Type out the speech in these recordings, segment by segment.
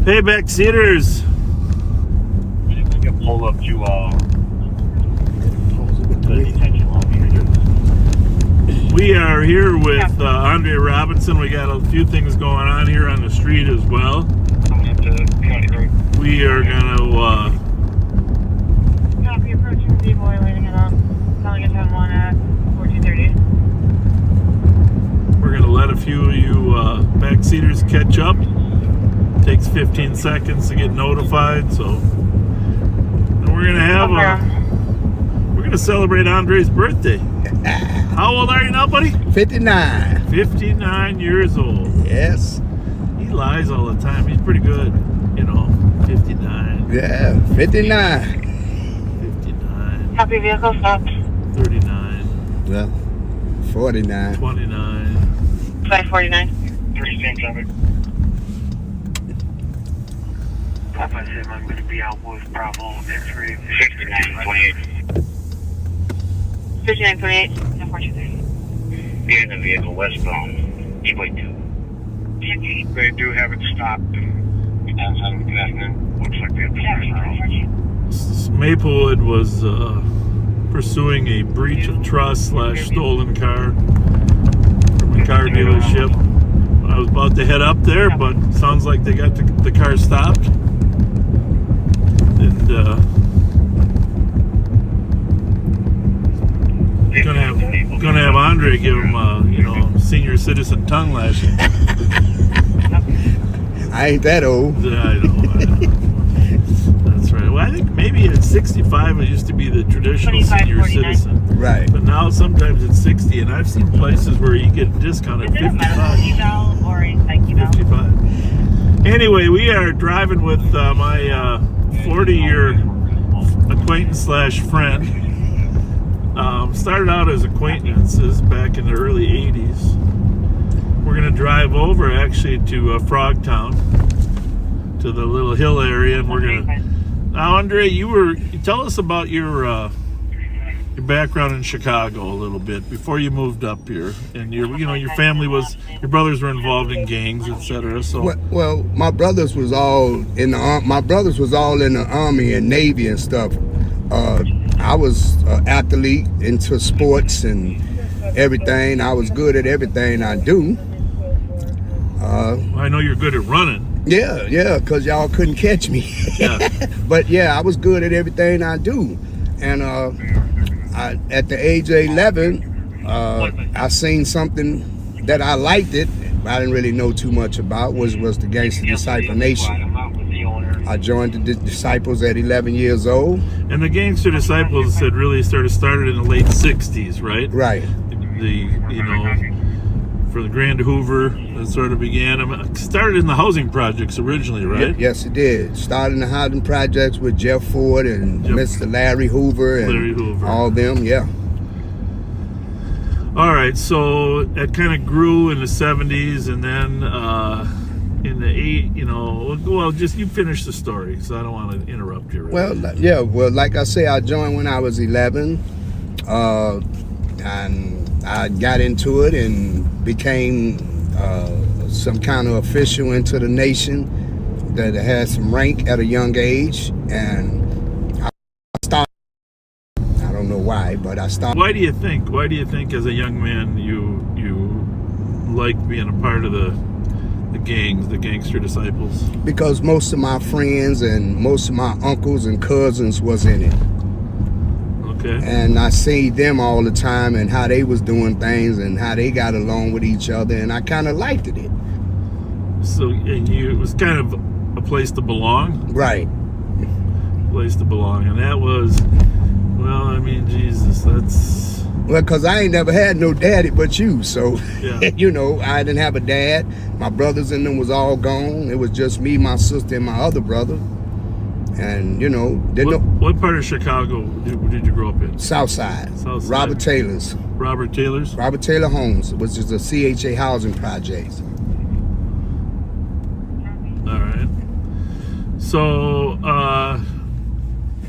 Hey, backseaters. You pull up to the detention lobby. We are here with Andre Robinson. We got a few things going on here on the street as well. We are going to Copy, approaching the boy, lighting it up. Telling it to him on at 14:30. we're going to let a few of you backseaters catch up. Takes 15 seconds to get notified, so and we're going to have we're going to celebrate Andre's birthday. How old are you now, buddy? 59. 59 years old. Yes. He lies all the time. He's pretty good, you know. 59. Yeah, 59. 59. Copy, vehicle stopped. 39. Yeah, 49. 29. 549. 36 traffic. Papa said I'm going to be out with Bravo X-ray 6928. 5928. 1430. Be in the vehicle westbound, Gateway 2. They do have it stopped and outside of the investment. Looks like they have Maplewood was pursuing a breach of trust / stolen car from a car dealership. I was about to head up there, but sounds like they got the car stopped. And gonna have Andre give him senior citizen tongue lashing. I ain't that old. I know. That's right. Well, I think maybe at 65 it used to be the traditional senior citizen. Right. But now sometimes it's 60, and I've seen places where you get a discount at 55. 55. Anyway, we are driving with my 40-year acquaintance / friend. Started out as acquaintances back in the early 80s. We're going to drive over actually to Frogtown, to the little hill area, and we're going to... Now, Andre, tell us about your background in Chicago a little bit before you moved up here, and your family was, your brothers were involved in gangs, etc. So well, my brothers was all in the Army and Navy and stuff. I was an athlete into sports and everything. I was good at everything I do. I know you're good at running. Yeah, because y'all couldn't catch me. Yeah. But yeah, I was good at everything I do. And at the age of 11, I seen something that I liked it. I didn't really know too much about, was the Gangster Disciple Nation. I joined the Disciples at 11 years old. And the Gangster Disciples had really started in the late 60s, right? Right. For the Grand Hoover, that sort of began. Started in the housing projects originally, right? Yes, it did. Started in the housing projects with Jeff Ford and Mr. Larry Hoover and all them, yeah. All right, so it kind of grew in the 70s, and then in the just you finish the story, so I don't want to interrupt you. Really. Well, like I say, I joined when I was 11, and I got into it and became some kind of official into the nation that had some rank at a young age, and I started. I don't know why, but I started. Why do you think as a young man you liked being a part of the gangs, the Gangster Disciples? Because most of my friends and most of my uncles and cousins was in it. Okay. And I see them all the time and how they was doing things and how they got along with each other, and I kind of liked it. So, and it was kind of a place to belong? Right. Place to belong. And that was, well, I mean, Jesus, that's... Well, because I ain't never had no daddy but you, so, yeah. I didn't have a dad. My brothers and them was all gone. It was just me, my sister, and my other brother. And, what part of Chicago did you grow up in? South Side. Robert Taylor's. Robert Taylor's? Robert Taylor Homes, which is a CHA housing project. All right. So,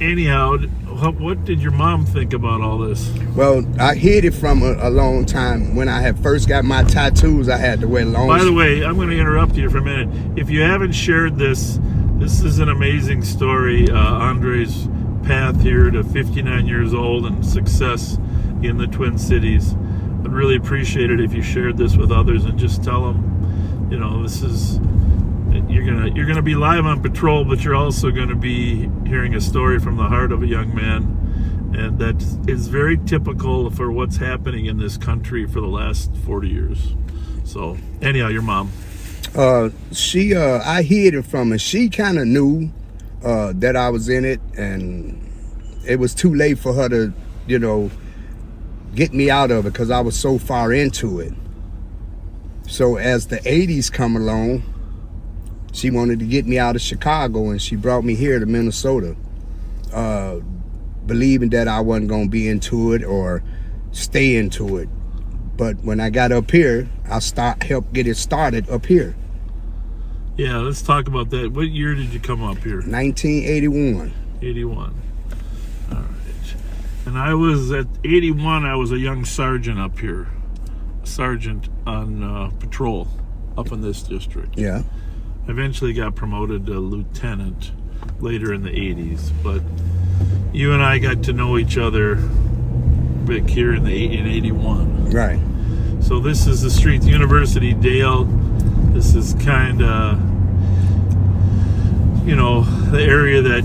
anyhow, what did your mom think about all this? Well, I hid it from a long time. When I had first got my tattoos, I had to wear long. By the way, I'm going to interrupt you for a minute. If you haven't shared this is an amazing story. Andre's path here to 59 years old and success in the Twin Cities. I'd really appreciate it if you shared this with others and just tell them, you know, this is, you're gonna be live on patrol, but you're also going to be hearing a story from the heart of a young man, and that is very typical for what's happening in this country for the last 40 years. So anyhow, your mom. I hid it from her. She kind of knew that I was in it, and it was too late for her to, you know, get me out of it because I was so far into it. So as the 80s come along, she wanted to get me out of Chicago, and she brought me here to Minnesota, believing that I wasn't going to be into it or stay into it. But when I got up here, I helped get it started up here. Yeah, let's talk about that. What year did you come up here? 1981. 81. All right. And I was at 81, I was a young sergeant up here. Sergeant on patrol up in this district. Yeah. Eventually got promoted to lieutenant later in the 80s. But you and I got to know each other back here in 81. Right. So this is the street, University Dale. This is kind of, you know, the area that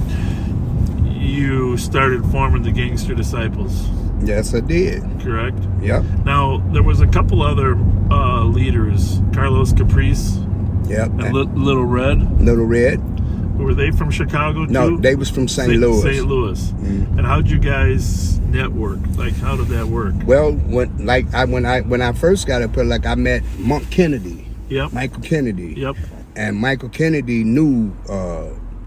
you started forming the Gangster Disciples. Yes, I did. Correct? Yep. Now, there was a couple other leaders, Carlos Caprice Yep. and Little Red. Little Red. Were they from Chicago too? No, they was from St. Louis. St. Louis. Mm-hmm. And how'd you guys network? Like, how did that work? Well, when I first got up here, like I met Monk Kennedy. Yep. Michael Kennedy. Yep. And Michael Kennedy knew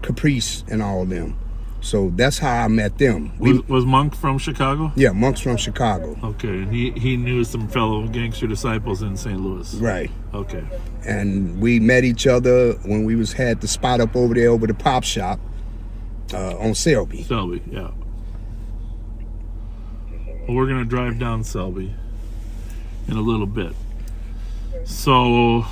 Caprice and all them. So that's how I met them. Was Monk from Chicago? Yeah, Monk's from Chicago. Okay, and he knew some fellow Gangster Disciples in St. Louis. Right. Okay. And we met each other when we had the spot up over there over the pop shop on Selby. Selby, yeah. Well, we're gonna drive down Selby in a little bit. So,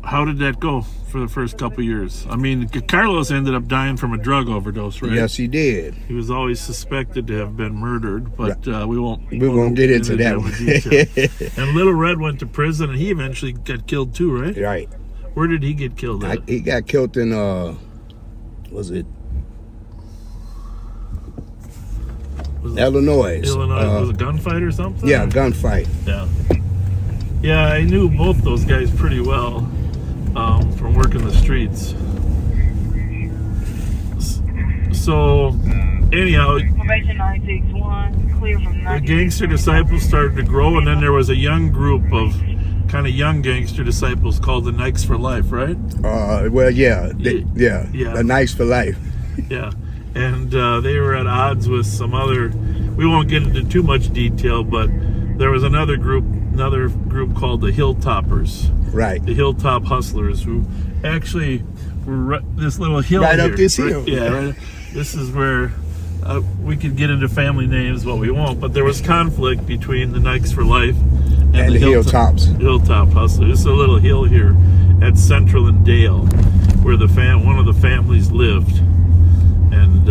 how did that go for the first couple years? I mean, Carlos ended up dying from a drug overdose, right? Yes, he did. He was always suspected to have been murdered, but we won't get into that one. And Little Red went to prison, and he eventually got killed too, right? Right. Where did he get killed at? He got killed in, was it Illinois? Illinois. Was it a gunfight or something? Yeah, gunfight. Yeah. Yeah, I knew both those guys pretty well from working the streets. So, anyhow, Probation 961, clear from the Gangster Disciples started to grow, and then there was a young group of kind of young Gangster Disciples called the Nikes for Life, right? Well, yeah. Yeah. The Nikes for Life. Yeah. And they were at odds with some other, we won't get into too much detail, but there was another group called the Hilltoppers. Right. The Hilltop Hustlers, who actually were this little hill right here, up this hill. Yeah, right. This is where we could get into family names, but we won't. But there was conflict between the Nikes for Life and the Hilltops. Hilltop Hustlers. This is a little hill here at Central and Dale, where one of the families lived. And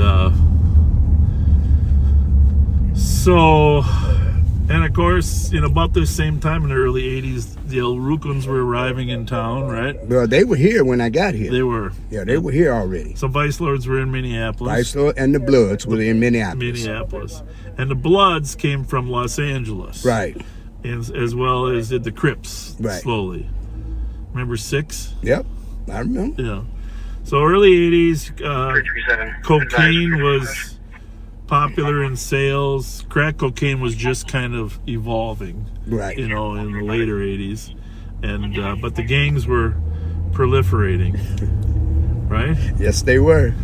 and of course, in about the same time in the early 80s, the El Rucans were arriving in town, right? Well, they were here when I got here. They were. Yeah, they were here already. So Vice Lords were in Minneapolis. Vice Lord and the Bloods were in Minneapolis. And the Bloods came from Los Angeles. Right. And, as well as did the Crips, right. Slowly. Remember 6? Yep, I remember. Yeah. So early 80s, cocaine was popular in sales. Crack cocaine was just kind of evolving, right? You know, in the later 80s, and but the gangs were proliferating, right? Yes, they were.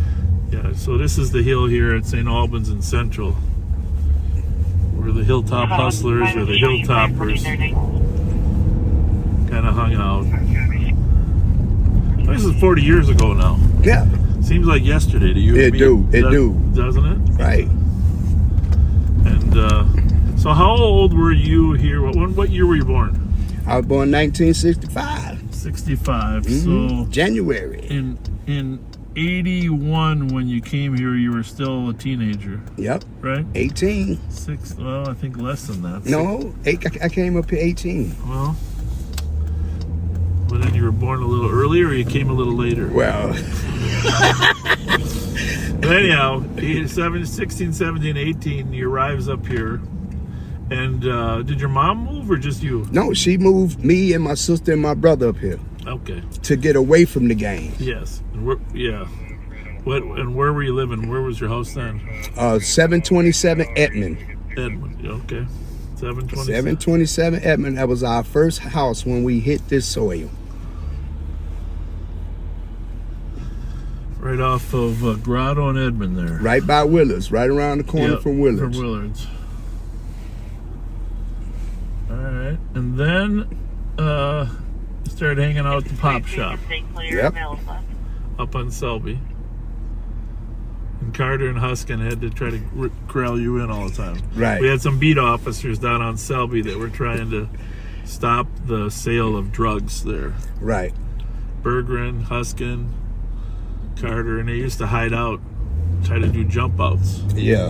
Yeah. So this is the hill here at St. Albans and Central, where the Hilltop Hustlers or the Hilltoppers kind of hung out. This is 40 years ago now. Yeah. Seems like yesterday to you. It do. Doesn't it? Right. And so how old were you here? What year were you born? I was born 1965. 65. Mhm. So January. in 81 when you came here, you were still a teenager, Yep. right? 18. Well, I think less than that. No, I came up here 18. Well, but then you were born a little earlier, or you came a little later? Well, But anyhow, 16, 17, 18, you arrives up here. And did your mom move or just you? no, she moved me and my sister and my brother up here Okay. to get away from the game. Yes. And where were you living? Where was your house then? 727 Edmond. Edmond. Okay. 727. 727 Edmond. That was our first house when we hit this soil. Right off of Grotto and Edmond there. Right by Willards, right around the corner Yep, from Willards. From Willards. All right. And then you started hanging out at the pop shop Yep. up on Selby. And Carter and Huskin had to try to corral you in all the time. Right. We had some beat officers down on Selby that were trying to stop the sale of drugs there. Right. Berggren, Huskin, Carter, and they used to hide out, try to do jump outs. Yeah.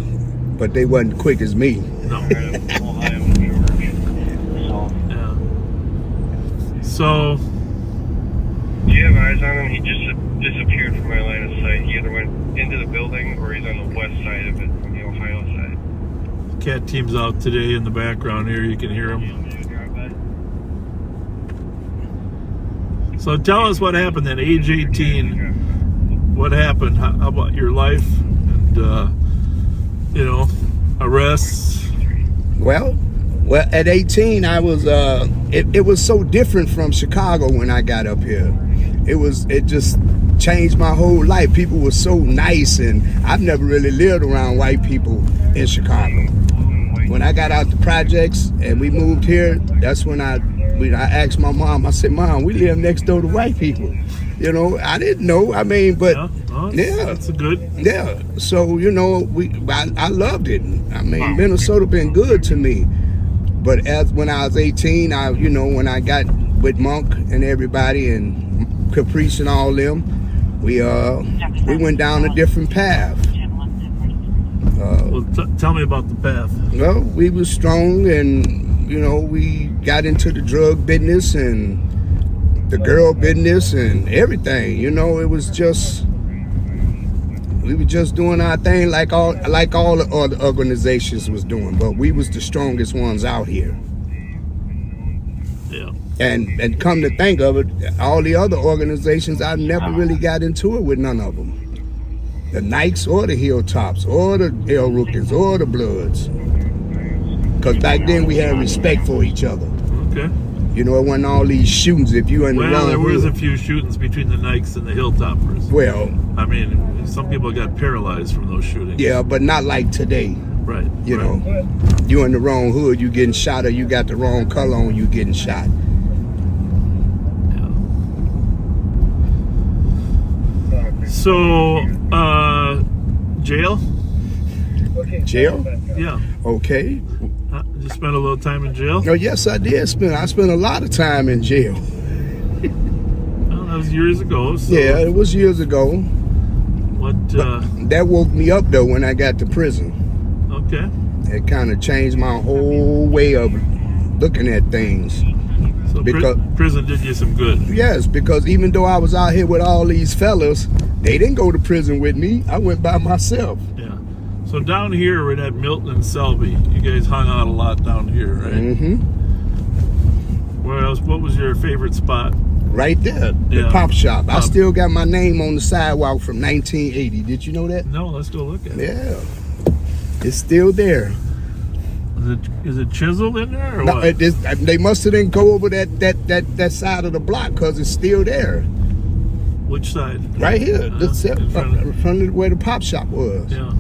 But they wasn't quick as me. No. Ohio, New York. So, Yeah. So, do you have eyes on him? He just disappeared from my line of sight. He either went into the building or he's on the west side of it, on the Ohio side. cat team's out today in the background here. You can hear them. So tell us what happened then, age 18. What happened? How about your life and, arrests? Well, at 18, I was. It was so different from Chicago when I got up here. It just changed my whole life. People were so nice, and I've never really lived around white people in Chicago. When I got out the projects and we moved here, that's when I asked my mom. I said, "Mom, we live next door to white people." I didn't know. I mean, but yeah, that's a good. Yeah. So I loved it. I mean, Minnesota been good to me. But when I was 18, when I got with Monk and everybody and Caprice and all them, we went down a different path. Well, tell me about the path. Well, we was strong, and we got into the drug business and the girl business and everything. It was just we were just doing our thing like all the other organizations was doing, but we was the strongest ones out here. Yeah. And come to think of it, all the other organizations, I never really got into it with none of them. The Nikes or the Hilltops or the El Rookies or the Bloods. Because back then we had respect for each other. Okay. It wasn't all these shootings if you in the wrong Well, there was hood. a few shootings between the Nikes and the Hilltoppers. Well, I mean, some people got paralyzed from those shootings. yeah, but not like today. Right. Right. You in the wrong hood, you getting shot, or you got the wrong color on, you getting shot. Yeah. So, jail? Jail? Yeah. Okay. You spent a little time in jail? Oh, yes, I did. I spent a lot of time in jail. Well, that was years ago. So Yeah, it was years ago. What? That woke me up, though, when I got to prison. Okay. It kind of changed my whole way of looking at things. So Because- prison did you some good. Yes, because even though I was out here with all these fellas, they didn't go to prison with me. I went by myself. Yeah. So down here, we're at Milton and Selby. You guys hung out a lot down here, right? Mm-hmm. Where else? What was your favorite spot? Right there, the Yeah. pop shop. I Pop. still got my name on the sidewalk from 1980. Did you know that? No, let's go look at it. Yeah. It's still there. Is it chiseled in there or No, what? they must have didn't go over that side of the block because it's still there. Which side? Right here. That's it, in front of- in front of where the pop shop was. Yeah.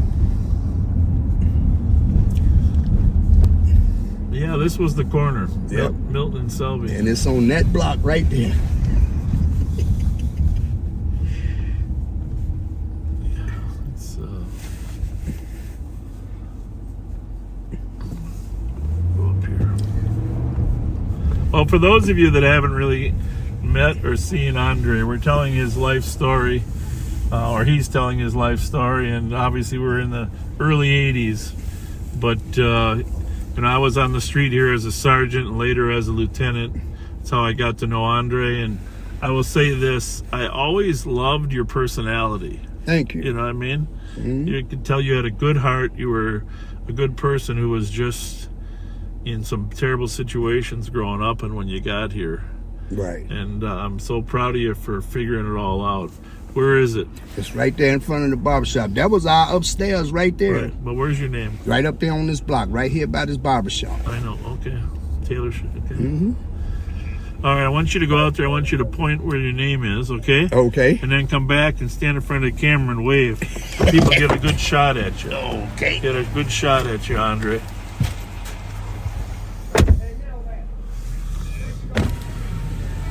Yeah, this was the corner. Yep. Milton and Selby. And it's on that block right there. Well, for those of you that haven't really met or seen Andre, we're telling his life story, or he's telling his life story, and obviously we're in the early 80s. But, I was on the street here as a sergeant and later as a lieutenant. That's how I got to know Andre, and I will say this, I always loved your personality. Thank you. You know what I mean? Mm-hmm. You could tell you had a good heart. You were a good person who was just in some terrible situations growing up and when you got here. Right. And I'm so proud of you for figuring it all out. Where is it? It's right there in front of the barbershop. That was our upstairs right there. Right. But where's your name? Right up there on this block, right here by this barbershop. I know. Okay. Taylor. Okay. Mm-hmm. All right. I want you to go out there. I want you to point where your name is. Okay. Okay. And then come back and stand in front of the camera and wave. So people get a good shot at you. Okay. Get a good shot at you, Andre.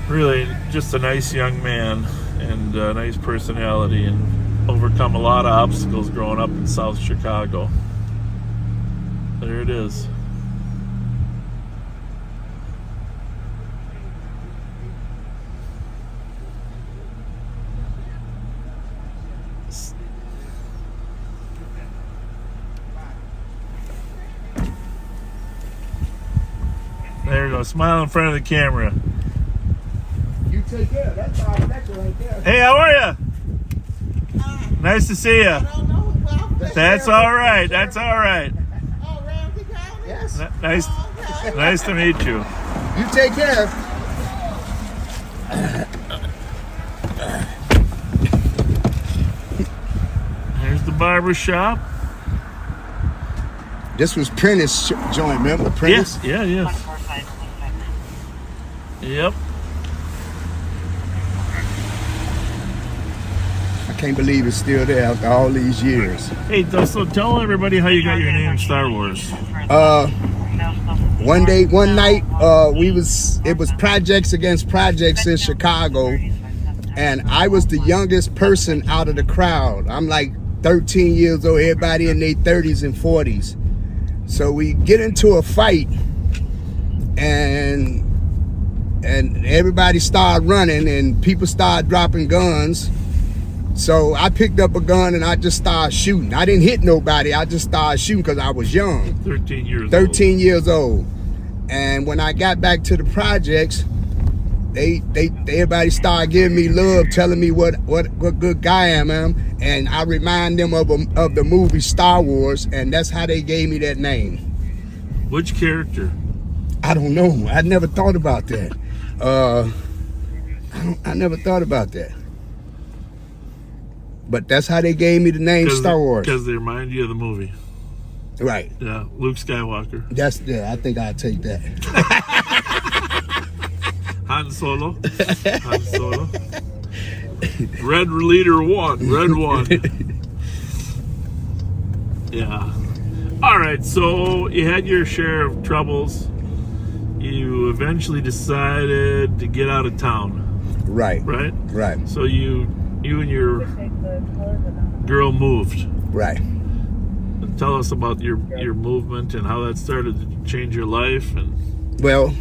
Really, just a nice young man and a nice personality, and overcome a lot of obstacles growing up in South Chicago. There it is. There you go. Smile in front of the camera. You take care. That's our FLETCHER right there. Hey, how are you? Nice to see you. That's all right. That's all right. Oh, Ramsey County? Yes. Nice, Oh, okay. nice to meet you. You take care. There's the barber shop. This was Prentice joint, remember? Prentice? Yes, yes. Yep. I can't believe it's still there after all these years. Hey, so tell everybody how you got your name Star Wars. One night, it was projects against projects in Chicago, and I was the youngest person out of the crowd. I'm like 13 years old, everybody in their 30s and 40s. So we get into a fight, and everybody started running, and people started dropping guns. So I picked up a gun and I just started shooting. I didn't hit nobody. I just started shooting because I was young. 13 years old. And when I got back to the projects, everybody started giving me love, telling me what good guy I am. And I remind them of the movie Star Wars, and that's how they gave me that name. Which character? I don't know. I never thought about that. I never thought about that. But that's how they gave me the name Star Wars. Because they remind you of the movie. Right. Yeah, Luke Skywalker. I think I'll take that. Han Solo. Han Solo. Red leader one. Red one. Yeah. All right, so you had your share of troubles. You eventually decided to get out of town. Right. Right? Right. So you and your girl moved. Right. Tell us about your movement and how that started to change your life. And well,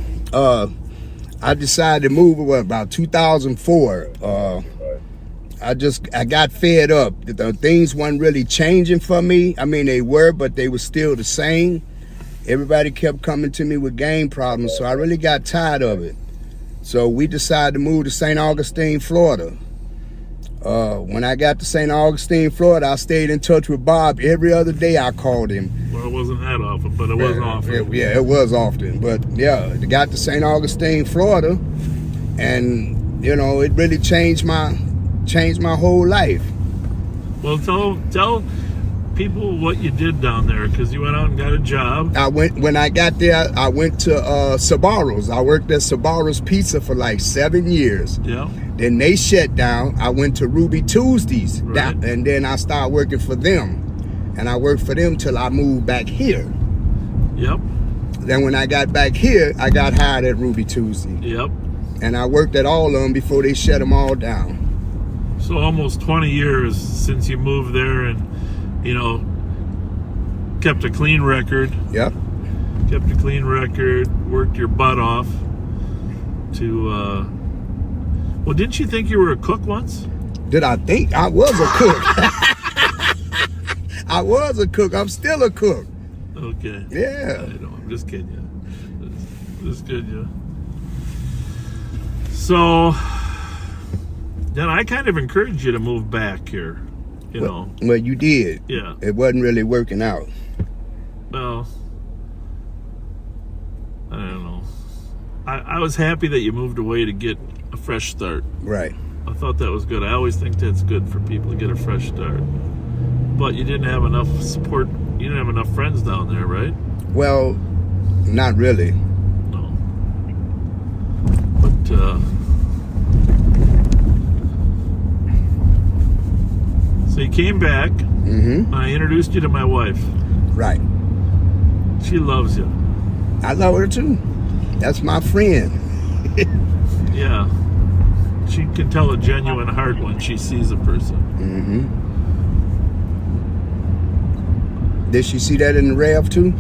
I decided to move about 2004. I got fed up. The things weren't really changing for me. I mean, they were, but they were still the same. Everybody kept coming to me with gang problems, so I really got tired of it. So we decided to move to St. Augustine, Florida. When I got to St. Augustine, Florida, I stayed in touch with Bob. Every other day I called him. Well, it wasn't that often, but it was often. Yeah, it was often. But yeah, I got to St. Augustine, Florida, and it really changed my whole life. Well, tell people what you did down there, because you went out and got a job. When I got there, I went to Sbarro's. I worked at Sbarro's Pizza for like 7 years. Yeah. Then they shut down. I went to Ruby Tuesdays, right. And then I started working for them. And I worked for them till I moved back here. Yep. Then when I got back here, I got hired at Ruby Tuesday. Yep. And I worked at all of them before they shut them all down. So almost 20 years since you moved there, and kept a clean record. Yep. Kept a clean record, worked your butt off. to. Well, didn't you think you were a cook once? Did I think I was a cook? I was a cook. I'm still a cook. Okay. Yeah. I know. I'm just kidding you. Just kidding you. So then I kind of encouraged you to move back here. You know. Well, you did. Yeah. It wasn't really working out. Well, I don't know. I was happy that you moved away to get a fresh start. Right. I thought that was good. I always think that's good for people to get a fresh start. But you didn't have enough support. You didn't have enough friends down there, right? Well, not really. No. But, so you came back. Mm-hmm. I introduced you to my wife. Right. She loves you. I love her too. That's my friend. Yeah. She can tell a genuine heart when she sees a person. Mm-hmm. Did she see that in the Rev too?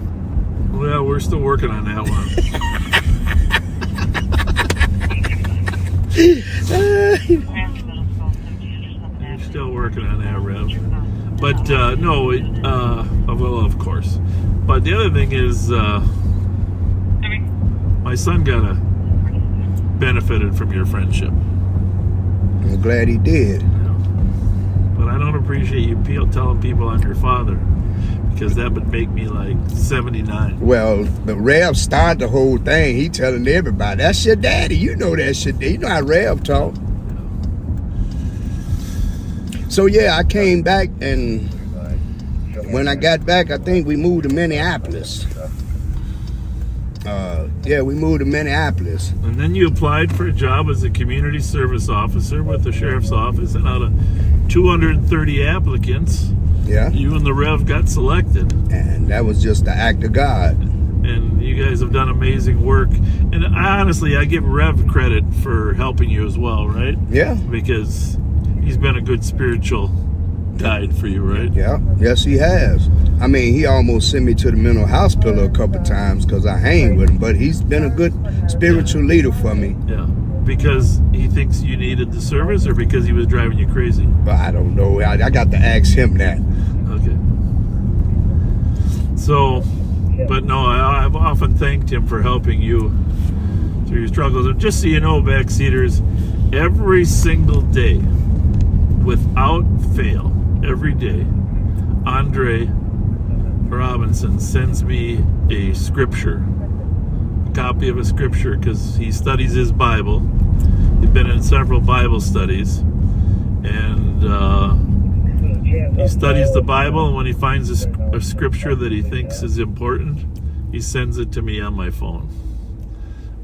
Well, we're still working on that one. We're still working on that, Rev. But no, well, of course. But the other thing is, my son benefited from your friendship. I'm glad he did. But I don't appreciate you telling people I'm your father, because that would make me like 79. Well, the Rev started the whole thing. He telling everybody, that's your daddy. You know that's your daddy. You know how Rev talk. So yeah, I came back, and when I got back, I think we moved to Minneapolis. Yeah, we moved to Minneapolis. And then you applied for a job as a community service officer with the sheriff's office, and out of 230 applicants, Yeah. you and the Rev got selected. And that was just the act of God. And you guys have done amazing work. And honestly, I give Rev credit for helping you as well, right? Yeah. Because he's been a good spiritual guide for you, right? Yeah. Yes, he has. I mean, he almost sent me to the mental hospital a couple times because I hang with him. But he's been a good spiritual leader for me. Yeah. Because he thinks you needed the service, or because he was driving you crazy? But I don't know. I got to ask him that. Okay. So, but no, I've often thanked him for helping you through your struggles. And just so you know, backseaters, every single day, without fail, every day, Andre Robinson sends me a scripture, a copy of a scripture, because he studies his Bible. He's been in several Bible studies, and he studies the Bible, and when he finds a scripture that he thinks is important, he sends it to me on my phone.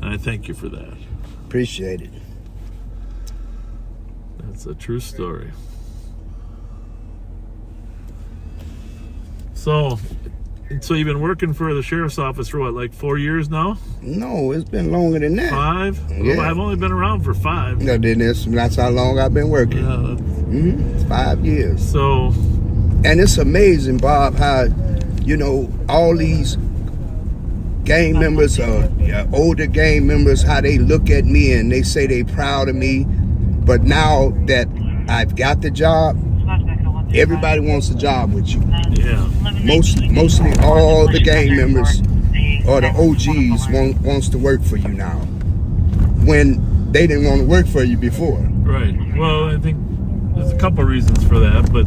And I thank you for that. Appreciate it. That's a true story. So you've been working for the sheriff's office for what, like 4 years now? No, it's been longer than that. 5? Yeah. Well, I've only been around for 5. No, then that's how long I've been working. Yeah. 5 years. So, And it's amazing, Bob, how, all these gang members, older gang members, how they look at me and they say they proud of me. But now that I've got the job, everybody wants a job with you. yeah. Mostly all the gang members or the OGs wants to work for you now, when they didn't want to work for you before. Right. Well, I think there's a couple reasons for that, but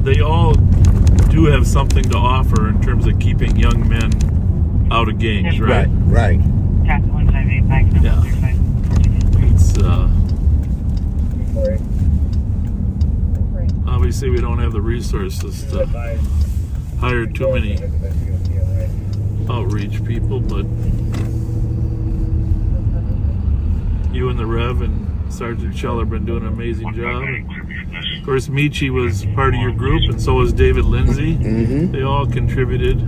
they all do have something to offer in terms of keeping young men out of gangs, right? Right. Yeah. It's obviously we don't have the resources to hire too many outreach people, but you and the Rev and Sergeant Scheller have been doing an amazing job. Of course, Michi was part of your group, and so was David Lindsay. Mm-hmm. They all contributed.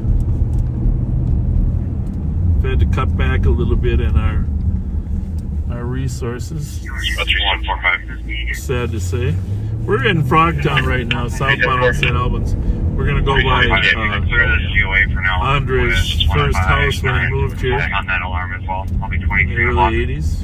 We've had to cut back a little bit in our resources. Sad to say. We're in Frogtown right now, southbound on St. Albans. We're going to go by Andre's first house when he moved here in the early 80s.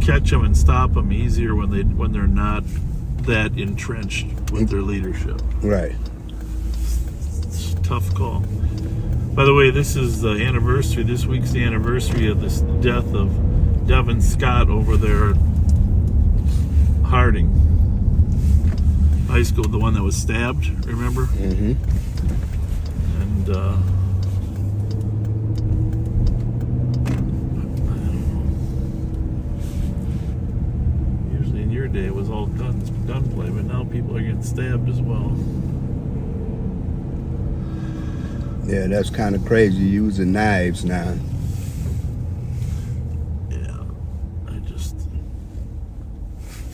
catch them and stop them easier when they're not that entrenched with their leadership. Right. It's a tough call. By the way, this is the anniversary. This week's the anniversary of the death of Devin Scott over there at Harding High School, the one that was stabbed, remember? Mm-hmm. And I don't know. Usually in your day it was all gunplay, but now people are getting stabbed as well. Yeah, that's kind of crazy, using knives now. Yeah, I'm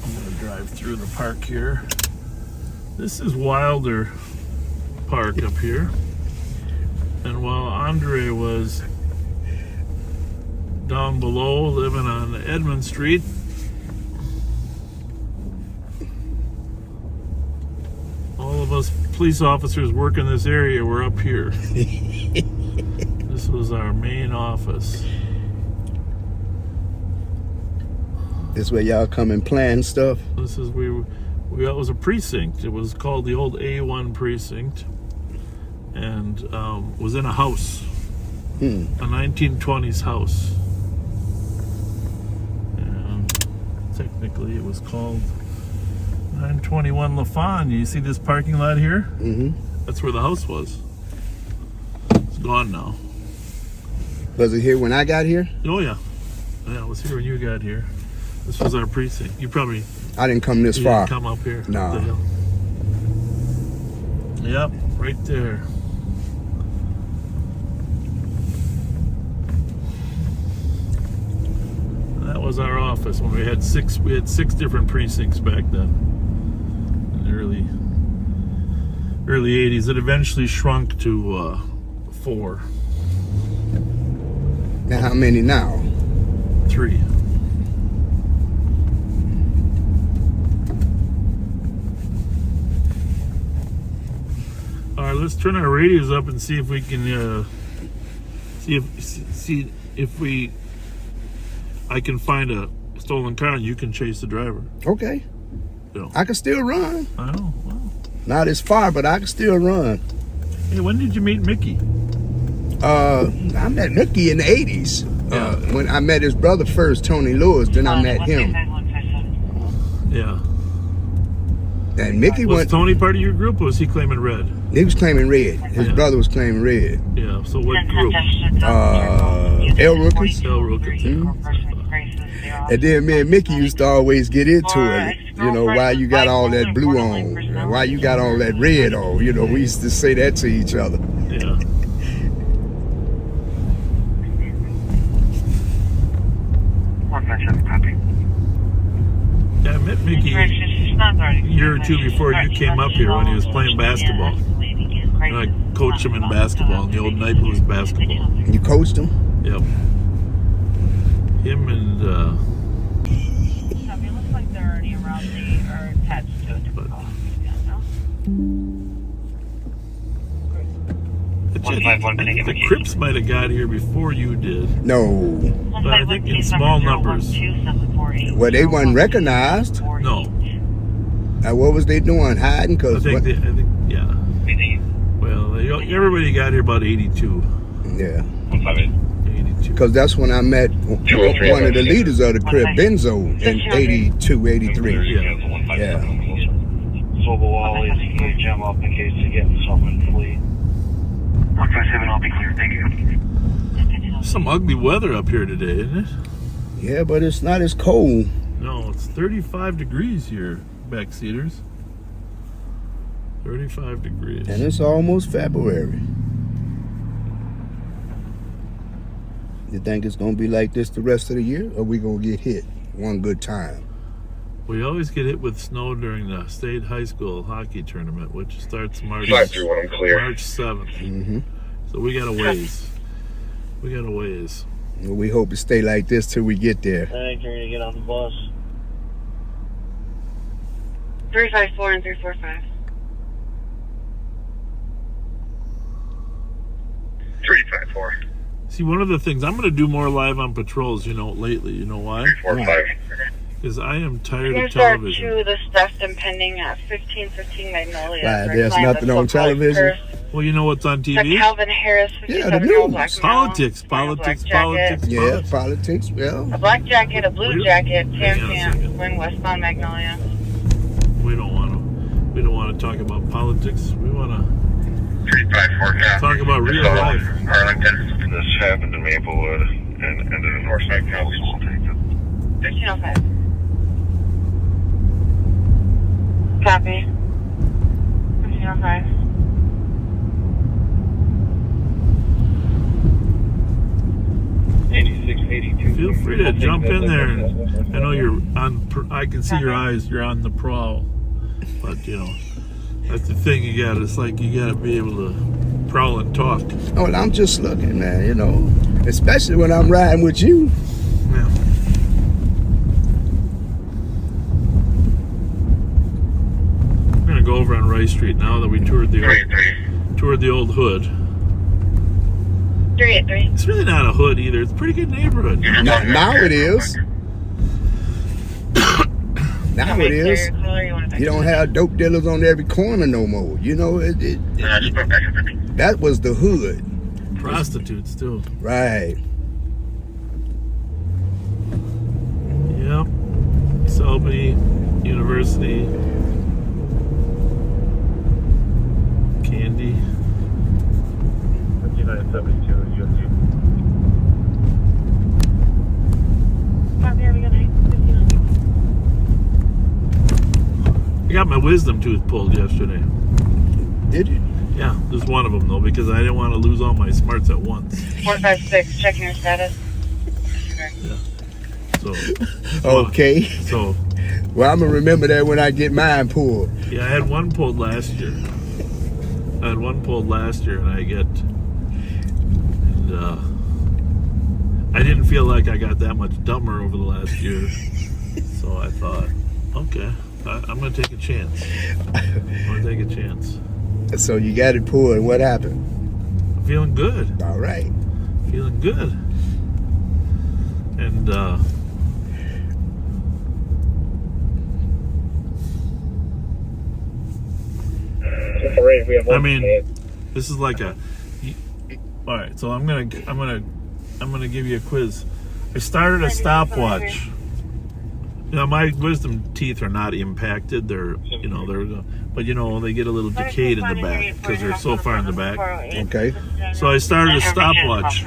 gonna drive through the park here. This is Wilder Park up here. And while Andre was down below living on Edmond Street, all of us police officers working this area were up here. This was our main office. This where y'all come and plan stuff? This is it was a precinct. It was called the old A1 precinct, and was in a house, a 1920s house. And technically, it was called 921 LaFawn. You see this parking lot here? Mm-hmm. That's where the house was. It's gone now. Was it here when I got here? Oh yeah, yeah. It was here when you got here. This was our precinct. You probably. I didn't come this You far. didn't come up here. No. Up the hill. Yep, right there. That was our office when we had six different precincts back then. In the early 80s. It eventually shrunk to 4. Now, how many now? 3. All right, let's turn our radios up and see if we can see if I can find a stolen car and you can chase the driver. Okay. You know. I can still run. I know. Wow. Not as far, but I can still run. Hey, when did you meet Mickey? I met Mickey in the 80s. Yeah. When I met his brother first, Tony Lewis, then I met him. Yeah. And Mickey Was went. Tony part of your group, or was he claiming red? He was claiming red. His Yeah. brother was claiming red. Yeah. So what group? L. Rookers. L. Rookers. And then me and Mickey used to always get into it. You know, why you got all that blue on? Why you got all that red on? You know, we used to say that to each other. Yeah. Yeah, I met Mickey a year or two before you came up here when he was playing basketball. And I coached him in basketball in the old Night Blues basketball. You coached him? Yep. Him and It looks like they're already around or attached to a different car. the Crips might have got here before you did. No. But I think in small numbers. Well, they wasn't recognized. No. What was they doing? Hiding? I think, yeah. Well, everybody got here about 82. Yeah. 82. Because that's when I met one of the leaders of the Crip, Benzo, in 82, 83. Yeah. Yeah. So we'll always jam up in case you get something flee. 157, I'll be clear. Thank you. Some ugly weather up here today, isn't it? Yeah, but it's not as cold. No, it's 35 degrees here, backseaters. 35 degrees. And it's almost February. You think it's going to be like this the rest of the year? Or we going to get hit one good time? We always get hit with snow during the state high school hockey tournament, which starts March 531, I'm clear. March 7th. Mm-hmm. So we got a ways. We got a ways. Well, we hope it stay like this till we get there. Thank you, to get on the bus. 354 and 345. 354. See, one of the things, I'm going to do more live on patrols, lately. You know why? 345. Because I am tired of Here's our television. two, the stuff impending at 1515 Magnolia. Right, for there's client nothing of on so-called television? curse. Well, you know what's on The TV? Calvin Harris, Yeah, the 57-year-old news. black male, Politics, wearing a politics, black jacket, politics, Yeah, politics. Yeah. a black jacket, a blue jacket, Hang on a tan, second. wearing westbound Magnolia. We don't want to talk about politics. We want to 354 copy. talk about real So, life. Arlington. This happened in Maplewood and ended in Northside County. 1305. Copy. 1305. Feel free to jump in there. I know you're on. I can see your eyes. You're on the prowl, but that's the thing. It's like you got to be able to prowl and talk. Oh, well, I'm just looking, man, especially when I'm riding with you. Yeah. I'm gonna go over on Rice Street now that we toured the old hood. 383. It's really not a hood either. It's a pretty good neighborhood. Now it is. Now it is. You don't have dope dealers on every corner no more. That was the hood. Prostitutes too. Right. Yep. Selby University. Candy. 5972 USC. I got my wisdom tooth pulled yesterday. Did you? Yeah, just one of them though, because I didn't want to lose all my smarts at once. 456, checking your status. So Okay. So Well, I'm going to remember that when I get mine pulled. yeah, I had one pulled last year. And I didn't feel like I got that much dumber over the last year. So I thought, okay, I'm going to take a chance. So you got it pulled. What happened? I'm feeling good. All right. Feeling good. And I mean, this is like all right, so I'm gonna give you a quiz. I started a stopwatch. My wisdom teeth are not impacted. They're but they get a little decayed in the back because they're so far in the back. Okay. So I started a stopwatch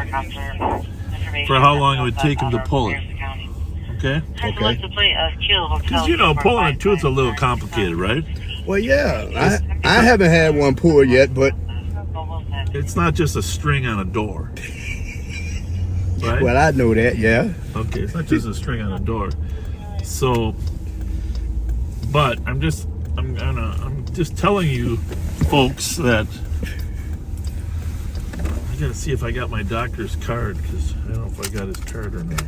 for how long it would take him to pull it. Okay? Okay. Because pulling a tooth's a little complicated, right? Well, yeah. I haven't had one pulled yet, but It's not just a string on a door. Right? well, I know that. Yeah. Okay, it's not just a string on a door. So, but I'm just telling you, folks, that I gotta see if I got my doctor's card, because I don't know if I got his card or not.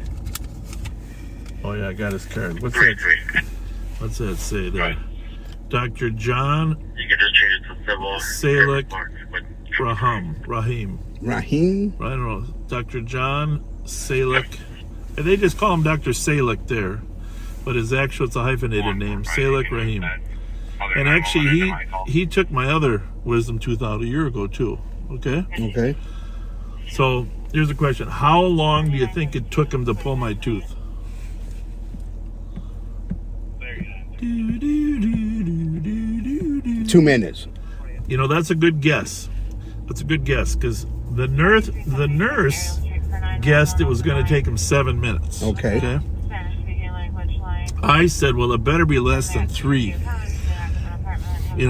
Oh yeah, I got his card. What's that say there? Dr. John You can just change it to civil. Salik Rahim. Raheem? I don't know. Dr. John Salik. And they just call him Dr. Salik there. But it's a hyphenated name, Salik Rahim. And actually, he took my other wisdom tooth out a year ago too. Okay. Okay. So here's a question: how long do you think it took him to pull my tooth? 2 minutes. That's a good guess. Because the nurse guessed it was going to take him 7 minutes. Okay. I said, well, it better be less than 3. Okay.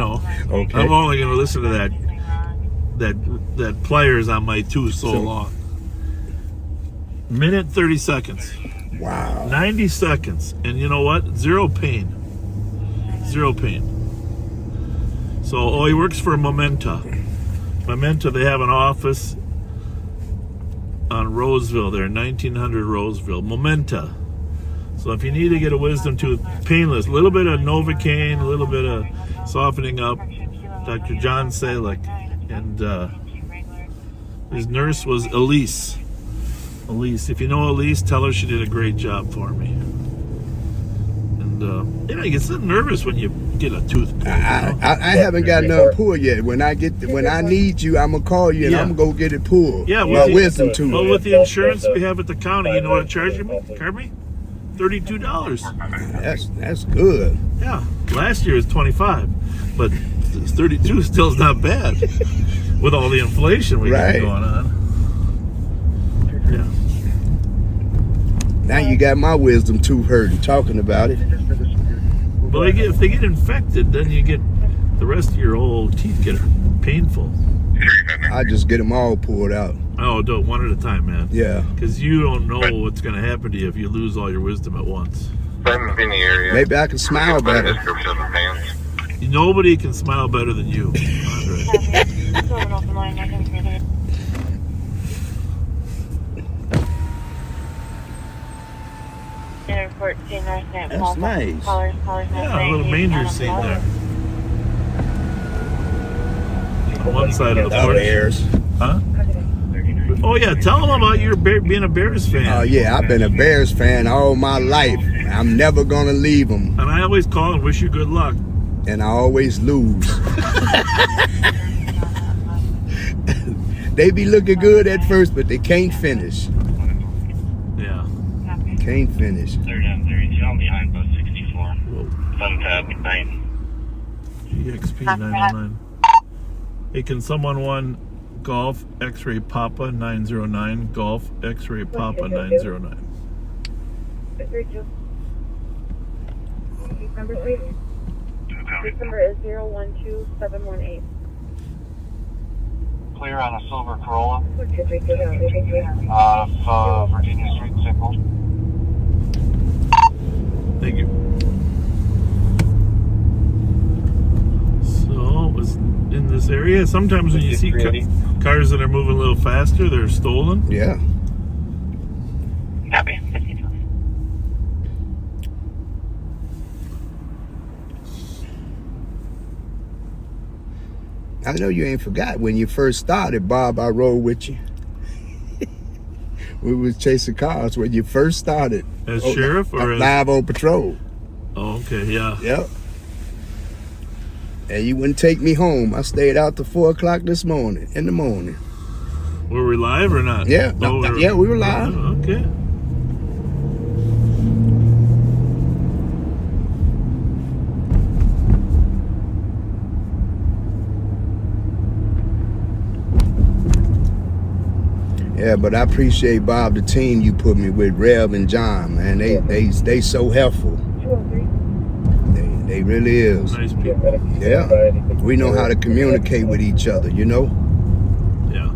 I'm only going to listen to that pliers on my tooth so long. Minute 30 seconds. Wow. 90 seconds. And you know what? Zero pain. So, he works for Momenta. They have an office on Roseville there, 1900 Roseville. Momenta. So if you need to get a wisdom tooth, painless, a little bit of Novocaine, a little bit of softening up, Dr. John Salik. And his nurse was Elise. Elise. If you know Elise, tell her she did a great job for me. And you get so nervous when you get a tooth pulled. I haven't got none pulled yet. When I need you, I'm gonna call you and I'm gonna go get it pulled. Yeah, my wisdom tooth. Well, with the insurance we have at the county, you know what it charged me? $32. That's good. Yeah, last year was 25, but 32 still is not bad with all the inflation we got going on. Yeah. Now you got my wisdom tooth hurting talking about it. Well, if they get infected, then you get the rest of your old teeth get painful. I just get them all pulled out. Oh, do it one at a time, man. Yeah. Because you don't know what's going to happen to you if you lose all your wisdom at once. Maybe I can smile better. Nobody can smile better than you, Andre. That's nice. Yeah, a little manger scene there. On one side of the porch. Bears. Huh? Oh yeah, tell them about your being a Bears fan. Oh yeah, I've been a Bears fan all my life. I'm never gonna leave them. And I always call and wish you good luck. And I always lose. They be looking good at first, but they can't finish. Yeah. Can't finish. They're down there. I'm behind bus 64. Fun tab 9. EXP 909. Hey, can someone one Golf X-Ray Papa 909? Golf X-Ray Papa 909. This number is 012718. Clear on a silver Corolla. Out of Virginia Street, Sickle. Thank you. So, it was in this area. Sometimes when you see cars that are moving a little faster, they're stolen. Yeah. Copy. I know you ain't forgot when you first started, Bob. I rode with you. We was chasing cars when you first started. As sheriff or as live on patrol? Oh, okay, yeah. Yep. And you wouldn't take me home. I stayed out till 4 o'clock this morning. In the morning. Were we live or not? Yeah. Oh, We were live. Okay. Yeah, but I appreciate Bob, the team you put me with, Rev and John, man. They so helpful. They really is. Nice people. Yeah. We know how to communicate with each other, you know? Yeah.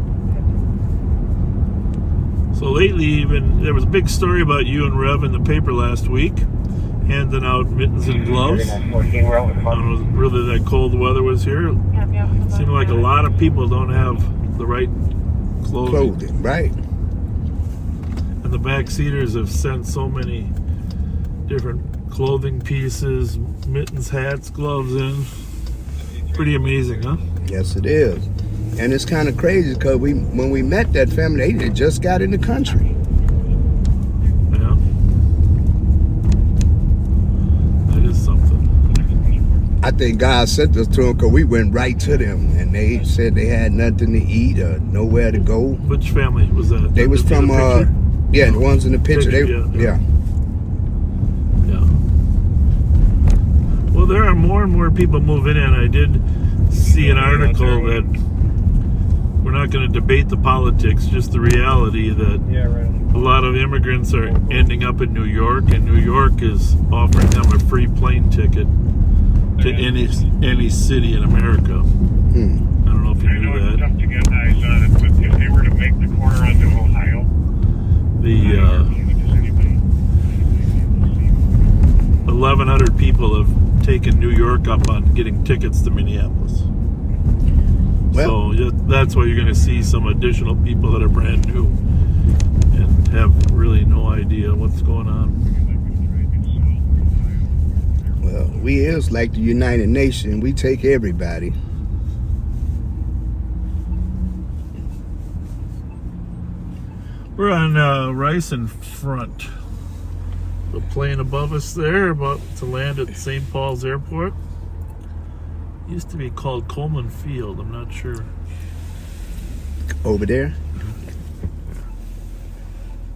So lately, even there was a big story about you and Rev in the paper last week, handing out mittens and gloves. I don't know really that cold weather was here. It seemed like a lot of people don't have the right clothing. Right. And the backseaters have sent so many different clothing pieces, mittens, hats, gloves in. Pretty amazing, huh? Yes, it is. And it's kind of crazy because when we met that family, they just got in the country. Yeah. That is something. I think God sent us to them because we went right to them. And they said they had nothing to eat or nowhere to go. Which family was that? They was from, the ones in the picture. Yeah. Well, there are more and more people moving in. I did see an article that we're not going to debate the politics, just the reality that a lot of immigrants are ending up in New York, and New York is offering them a free plane ticket to any city in America. I don't know if you knew that. It's tough to get eyes on it, but if they were to make the corner onto Ohio, 1,100 people have taken New York up on getting tickets to Minneapolis. Well, so that's why you're going to see some additional people that are brand new and have really no idea what's going on. Well, we is like the United Nations. We take everybody. We're on Rice and Front. The plane above us there, about to land at St. Paul's Airport. Used to be called Coleman Field. I'm not sure. Over there.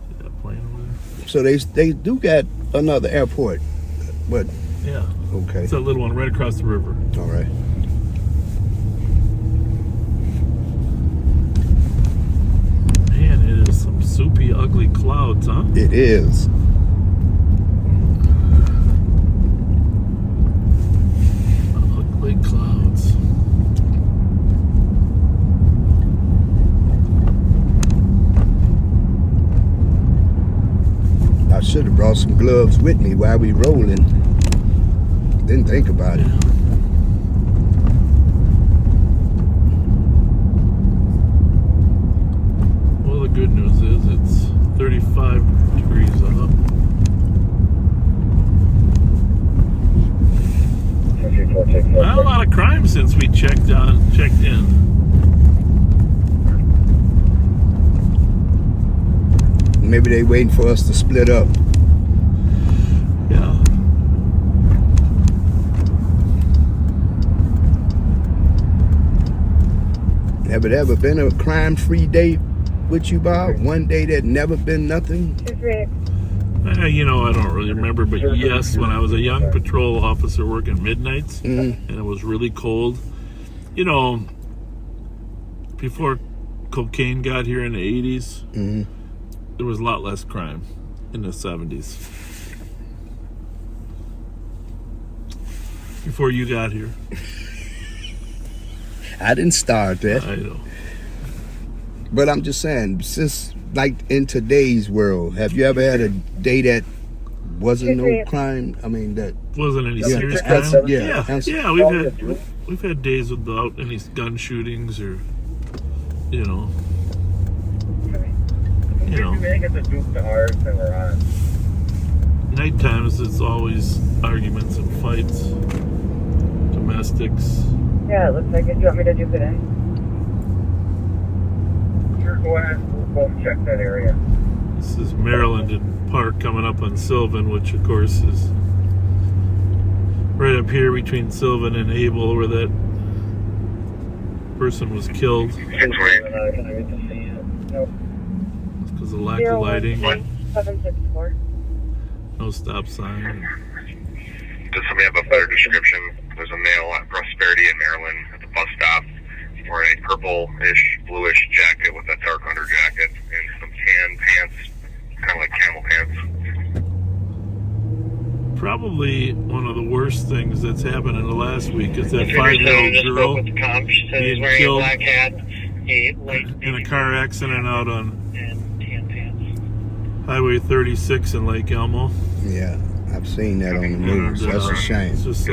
See that plane over there? So they do got another airport, but Yeah. okay. It's that little one right across the river. All right. Man, it is some soupy, ugly clouds, huh? It is. Ugly clouds. I should have brought some gloves with me while we rolling. Didn't think about it. Well, the good news is it's 35 degrees up. Not a lot of crime since we checked in. Maybe they waiting for us to split up. Yeah. Have it ever been a crime-free day with you, Bob? One day that never been nothing? You know, I don't really remember, but yes, when I was a young patrol officer working midnights, Mm-hmm. and it was really cold, you know, before cocaine got here in the 80s, Mm-hmm. there was a lot less crime in the 70s. Before you got here. I didn't start that. I know. But I'm just saying, since like in today's world, have you ever had a day that wasn't no crime? I mean that Wasn't any Yeah, serious that's- crime? yeah, Yeah, we've had days without any gun shootings or, you know. think it's a Duke to ours that we're on. Night times it's always arguments and fights, domestics. Yeah, it looks like it. Do you want me to duke it in? Sure, go ahead. We'll both check that area. This is Maryland and Park coming up on Sylvan, which of course is right up here between Sylvan and Abel, where that person was killed because of lack of lighting, 764. no stop sign. Does somebody have a better description? There's a male at Prosperity in Maryland at the bus stop wearing a purple-ish, bluish jacket with a dark under jacket and some tan pants, kind of like camel pants. Probably one of the worst things that's happened in the last week is that 5-year-old girl being killed in a car accident out on Highway 36 in Lake Elmo. yeah, I've seen that on the news. That's a shame. It's just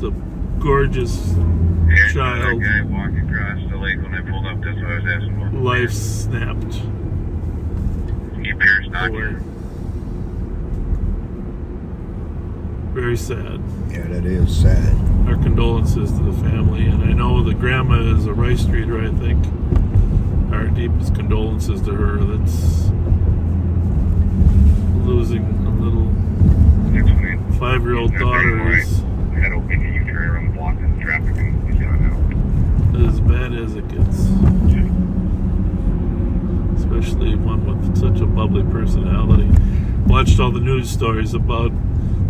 a gorgeous child. Guy walking across the lake when I pulled up. That's what I was asking for. Life snapped He appears not away. here. Very sad. Yeah, that is sad. Our condolences to the family, and I know the grandma is a Rice Streeter, I think. Our deepest condolences to her. That's losing a little 5-year-old daughter is Head open, you turn around the block in traffic and he's gone out. as bad as it gets. Especially one with such a bubbly personality. Watched all the news stories about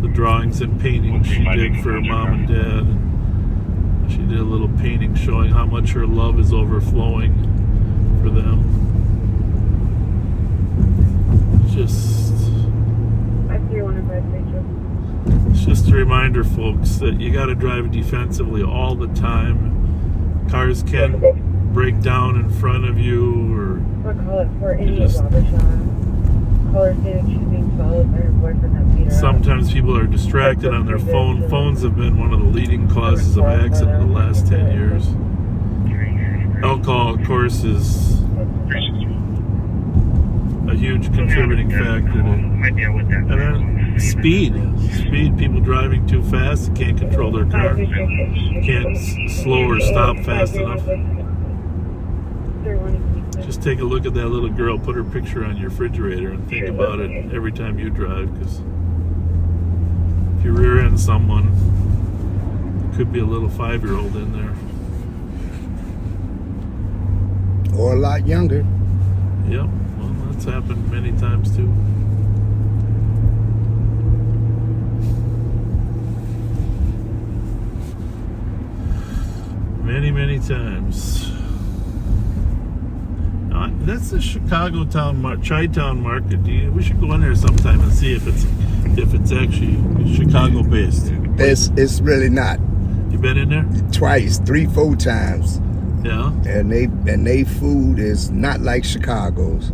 the drawings and paintings she did for her mom and dad. She did a little painting showing how much her love is overflowing for them. Just, I see one of my pictures. it's just a reminder, folks, that you got to drive defensively all the time. Cars can break down in front of you, or What call it for any just- Wabasha? Caller stated she's being followed by her boyfriend that beat her up. sometimes people are distracted on their phone. Phones have been one of the leading causes of accident in the last 10 years. Alcohol, of course, is a huge contributing factor to. And then speed. People driving too fast, can't control their car, can't slow or stop fast enough. Just take a look at that little girl, put her picture on your refrigerator, and think about it every time you drive, because if you rear end someone, there could be a little 5-year-old in there. Or a lot younger. Yep, well, that's happened many times too. Many times. That's the Chicago Chi-Town market. We should go in there sometime and see if it's actually Chicago based. It's really not. You been in there? Twice, 3-4 times. Yeah. And they food is not like Chicago's.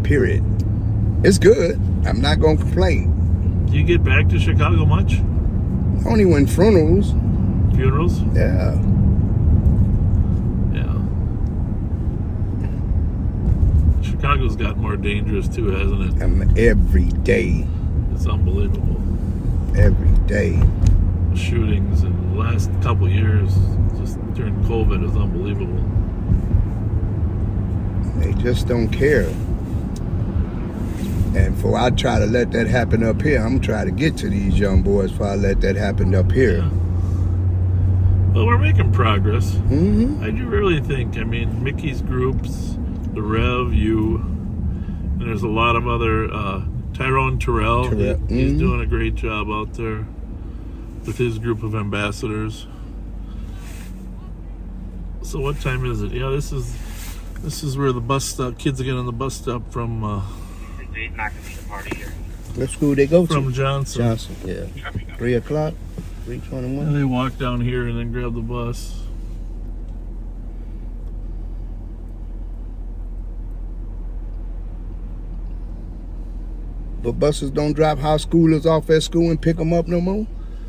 Period. It's good. I'm not gonna complain. Do you get back to Chicago much? Only when funerals. Funerals? Yeah. Chicago's got more dangerous too, hasn't it? Every day. It's unbelievable. Every day. Shootings in the last couple years, just during COVID, is unbelievable. They just don't care. And before I try to let that happen up here, I'm trying to get to these young boys before I let that happen up here. Yeah. Well, we're making progress. Mm-hmm. I do really think, I mean, Mickey's groups, the Rev, you, and there's a lot of other, Tyrone Terrell, he's doing a great job out there with his group of ambassadors. So what time is it? Yeah, this is where the bus stop, kids get on the bus stop from, What school they go to? from Johnson. Johnson, yeah. 3 o'clock, 3:21. And they walk down here and then grab the bus. But buses don't drop high schoolers off at school and pick them up no more?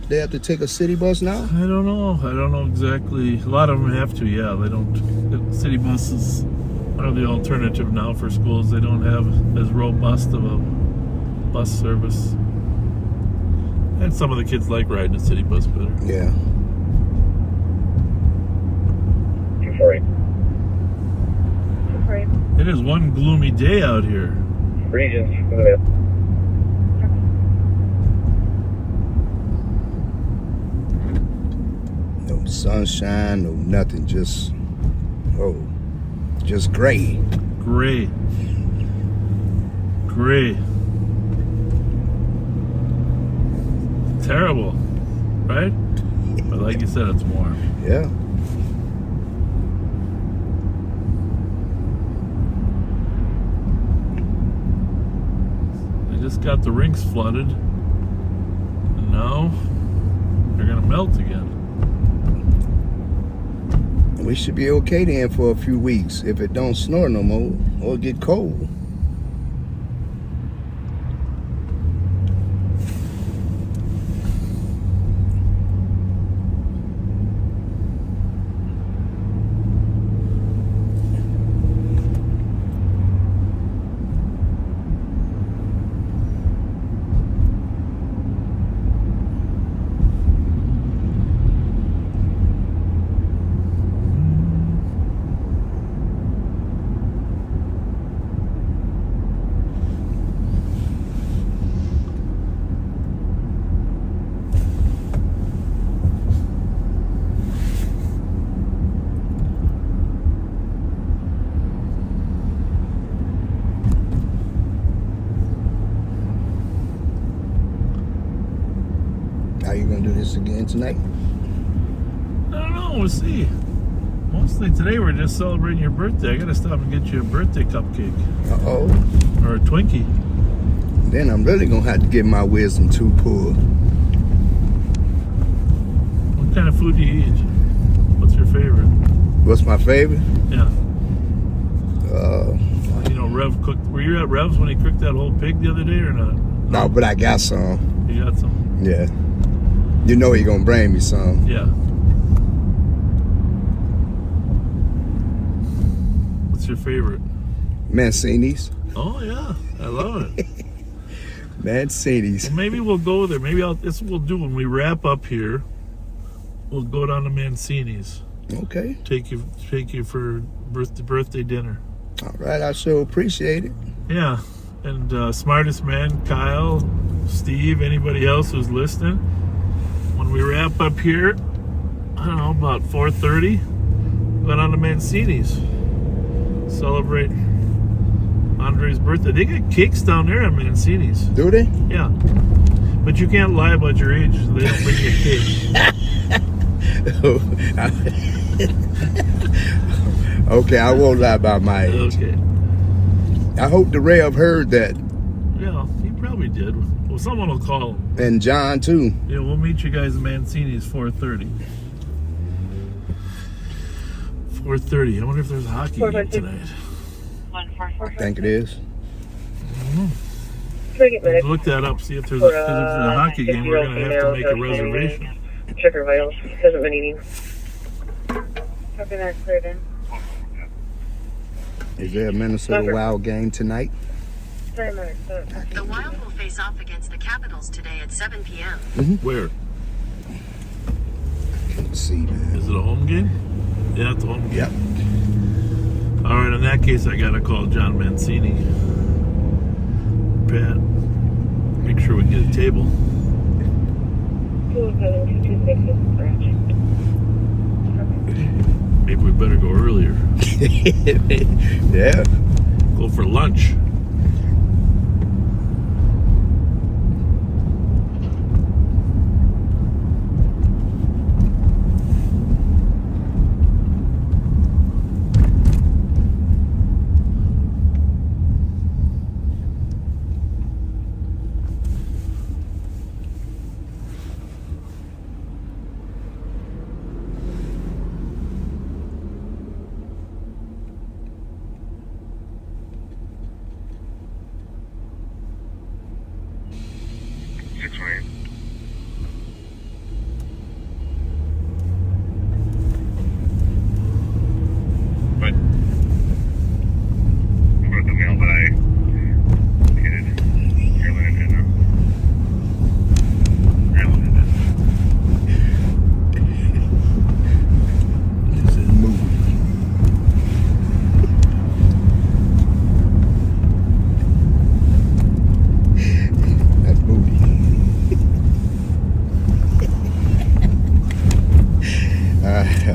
They have to take a city bus now? I don't know exactly. A lot of them have to, yeah. They don't. City buses are the alternative now for schools. They don't have as robust of a bus service. And some of the kids like riding a city bus better. Yeah. Sorry. It is one gloomy day out here. Regions. No sunshine, no nothing, just gray. Gray. Terrible, right? But like you said, it's warm. Yeah. They just got the rinks flooded, and now they're gonna melt again. We should be okay then for a few weeks if it don't snow no more or get cold. How you gonna do this again tonight? I don't know, we'll see. Mostly today we're just celebrating your birthday. I gotta stop and get you a birthday cupcake. Uh-oh. Or a Twinkie. Then I'm really gonna have to get my wisdom tooth pulled. What kind of food do you eat? What's your favorite? What's my favorite? Yeah. You know, Rev cooked. Were you at Rev's when he cooked that whole pig the other day or not? No, but I got some. You got some? Yeah. You know he gonna bring me some. Yeah. What's your favorite? Mancini's. Oh yeah, I love it. Mancini's. Well, maybe we'll go there. Maybe this we'll do when we wrap up here. We'll go down to Mancini's. Okay. Take you for birthday dinner. All right, I sure appreciate it. Yeah, and smartest man, Kyle, Steve, anybody else who's listening. When we wrap up here, I don't know, about 4:30, went on to Mancini's. Celebrate Andre's birthday. They get cakes down there at Mancini's. Do they? Yeah. But you can't lie about your age. So they don't bring you a cake. Okay, I won't lie about my age. Okay. I hope the Rev heard that. Yeah, he probably did. Well, someone will call him. And John, too. Yeah, we'll meet you guys at Mancini's 4:30. 4:30. I wonder if there's a hockey game tonight. I think it is. Look that up, see if there's a hockey game. We're going to have to make a reservation. Check her vitals. Hasn't been eating. Copy that, cleared in. Is there a Minnesota Wild game tonight? The Wild will face off against the Capitals today at 7 p.m. Where? Let's see, man. Is it a home game? Yeah, it's a home game. Yep. All right, in that case, I got to call John Mancini. Pat, make sure we get a table. 27226. Maybe we better go earlier. Yeah. Go for lunch. But about the mail that I needed. Maryland and That's booty.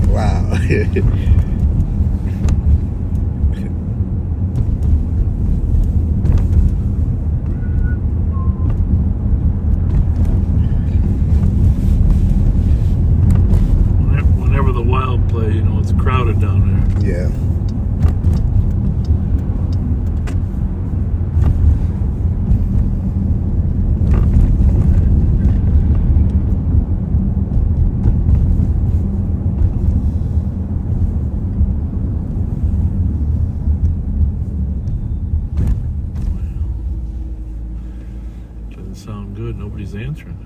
Wow. Whenever the Wild play, you know, it's crowded down there. Yeah. Doesn't sound good. Nobody's answering.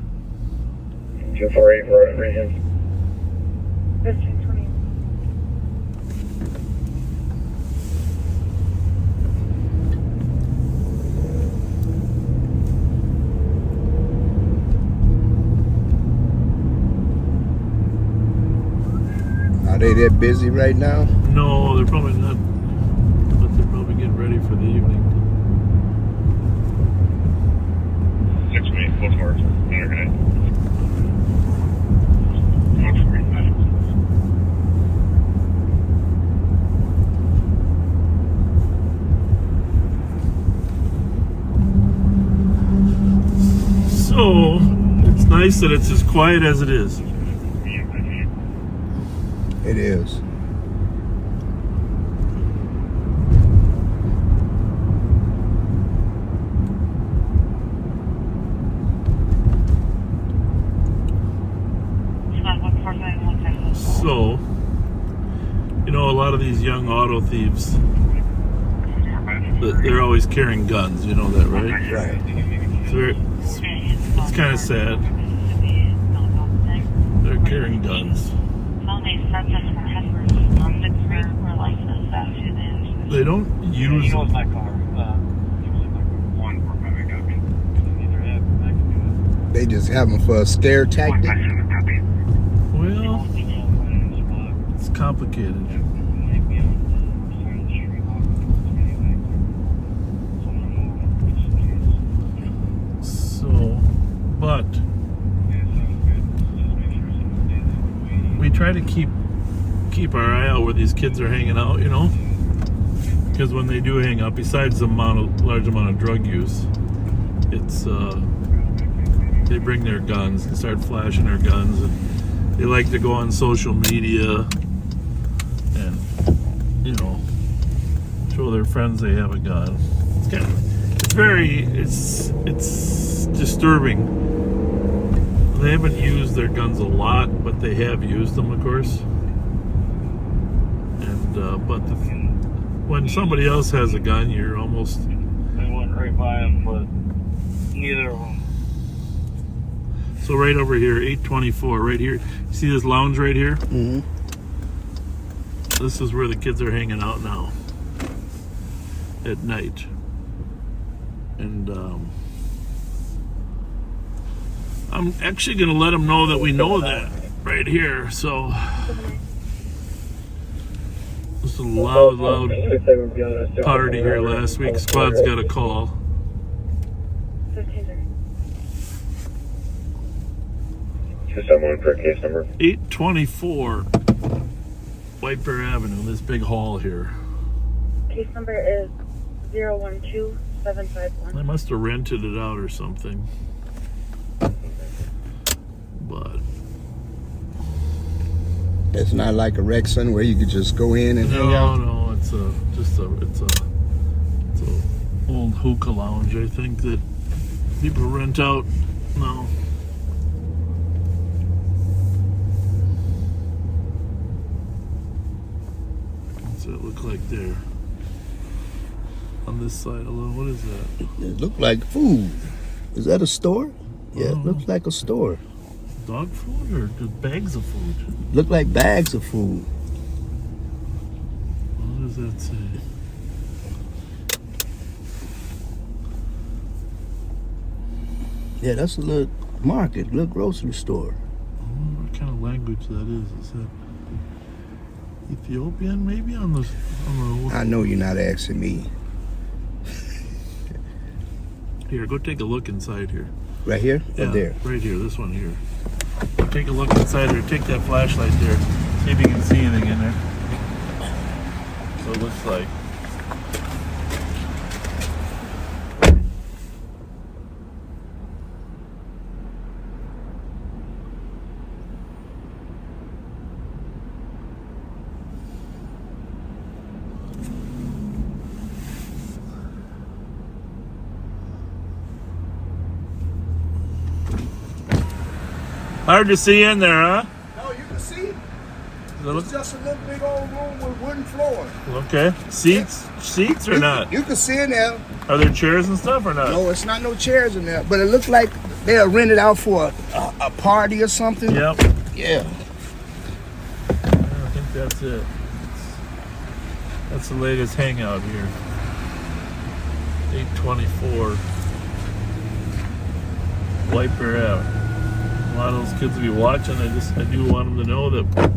248 for region. 1520. Are they that busy right now? No, they're probably not. But they're probably getting ready for the evening. 6-8, close marks. Okay. So, it's nice that it's as quiet as it is. It is. So, you know, a lot of these young auto thieves, they're always carrying guns. You know that, right? Right. It's kind of sad. They're carrying guns. They don't use them. They just have them for a scare tactic. Well, it's complicated. but we try to keep our eye out where these kids are hanging out, you know, because when they do hang out, besides the large amount of drug use, it's they bring their guns and start flashing their guns, and they like to go on social media and, you know, show their friends they have a gun. It's disturbing. They haven't used their guns a lot, but they have used them, of course. And but when somebody else has a gun, you're almost. They went right by them, but neither of them. So right over here, 824, right here. See this lounge right here? Mm-hmm. This is where the kids are hanging out now at night. And I'm actually going to let them know that we know that right here. So it was a loud party here last week. Squad's got a call. Someone for case number 824 White Bear Avenue, this big hall here. Case number is 012751. I must have rented it out or something. But It's not like a rec center where you could just go in and hang out. no, it's a old hookah lounge, I think, that people rent out. No. What's that look like there? On this side alone, what is that? It looked like food. Is that a store? Yeah, Oh. it looks like a store. Dog food or just bags of food? Look like bags of food. What does that say? Yeah, that's a little market, little grocery store. I wonder what kind of language that is. Is that Ethiopian, maybe? On the I know you're not asking me. Here, go take a look inside here. Right here or Yeah, there? right here, this one here. Take a look inside there. Take that flashlight there. See if you can see anything in there. So it looks like. Hard to see in there, huh? No, you can see. Does it look- It's just a little big old room with wooden floors. Okay. Seats or not? You can see in there. Are there chairs and stuff or not? No, it's not no chairs in there, but it looks like they are rented out for a party or something. Yep. Yeah. I think that's it. That's the latest hangout here. 824 White Bear Ave. A lot of those kids will be watching. I do want them to know that